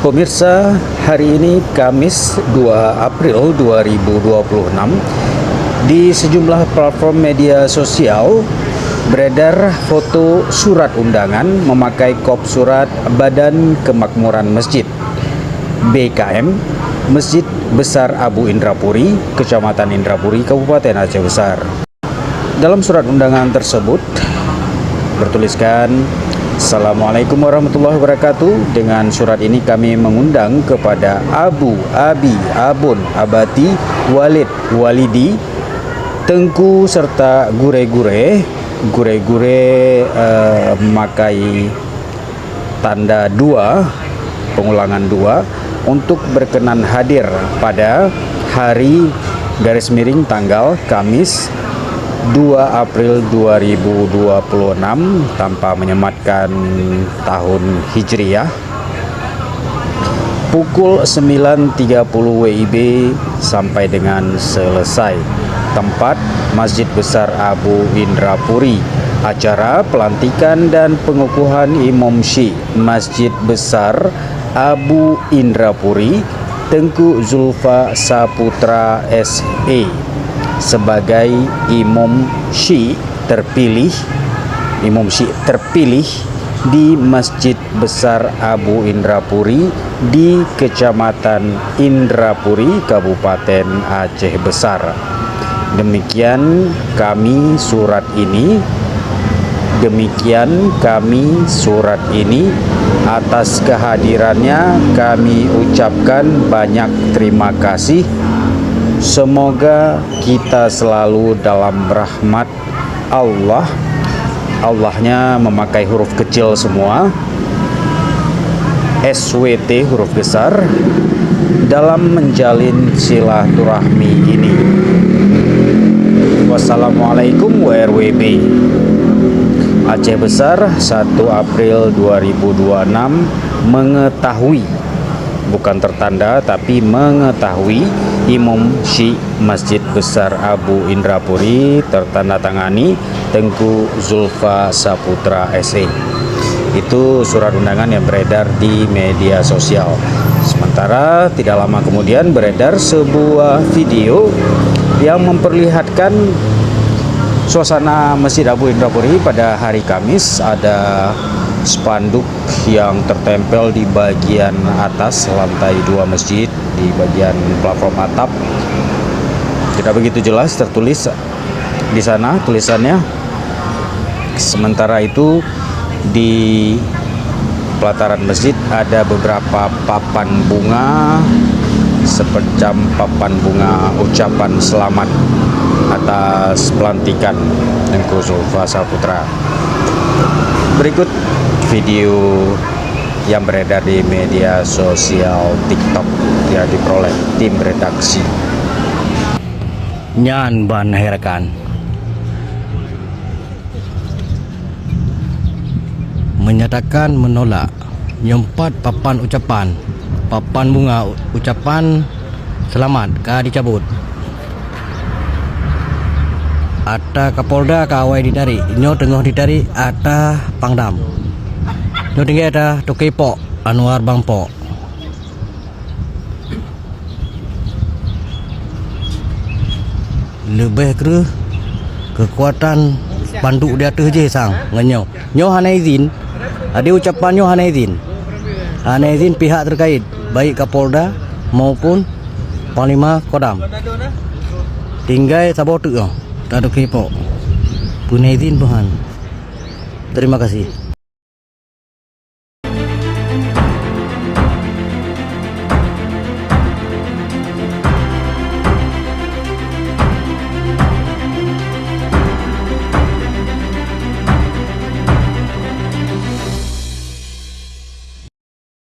Pemirsa, hari ini Kamis 2 April 2026 di sejumlah platform media sosial beredar foto surat undangan memakai kop surat Badan Kemakmuran Masjid BKM Masjid Besar Abu Indrapuri, Kecamatan Indrapuri, Kabupaten Aceh Besar. Dalam surat undangan tersebut bertuliskan, Assalamualaikum warahmatullahi wabarakatuh. Dengan surat ini kami mengundang kepada Abu, Abi, Abun, Abati, Walid, Walidi, Tengku serta Gure-Gure memakai tanda 2, pengulangan 2, untuk berkenan hadir pada hari garis miring tanggal Kamis 2 April 2026 tanpa menyematkan tahun Hijriyah pukul 9.30 WIB sampai dengan selesai. Tempat Masjid Besar Abu Indrapuri. Acara pelantikan dan pengukuhan Imam Syekh Masjid Besar Abu Indrapuri Tengku Zulfa Saputra SE sebagai Imam Syekh terpilih di Masjid Besar Abu Indrapuri di Kecamatan Indrapuri, Kabupaten Aceh Besar. Demikian kami surat ini. Atas kehadirannya kami ucapkan banyak terima kasih. Semoga kita selalu dalam rahmat Allah. Allahnya memakai huruf kecil semua, SWT huruf besar, dalam menjalin silaturahmi ini. Wassalamualaikum WRWB. Aceh Besar 1 April 2026 mengetahui, bukan tertanda tapi mengetahui, Imam Syekh Masjid Besar Abu Indrapuri tertandatangani Tengku Zulfa Saputra SE. Itu surat undangan yang beredar di media sosial. Sementara tidak lama kemudian beredar sebuah video yang memperlihatkan suasana Masjid Abu Indrapuri pada hari Kamis. Ada spanduk yang tertempel di bagian atas lantai 2 masjid, di bagian platform atap. Tidak begitu jelas tertulis di sana tulisannya. Sementara itu di pelataran masjid ada beberapa papan bunga, semacam papan bunga ucapan selamat atas pelantikan Tengku Zulfa Saputra. Berikut video yang beredar di media sosial TikTok yang diperoleh tim redaksi. Nyan ban herakan menyatakan menolak nyempat papan bunga ucapan selamat dicabut. Ata Kapolda kawai ditarik, nyo tengah ditarik ata Pangdam. Nyo tinggal ada Tokepok Anwar Bangpok. Lebih ke kekuatan panduk di atas je sang ngenyo. Nyo hana izin, ada ucapan nyo hana izin pihak terkait baik Kapolda maupun Panglima Kodam. Tinggal sabotu tak ada kepok. Punya izin Tuhan. Terima kasih.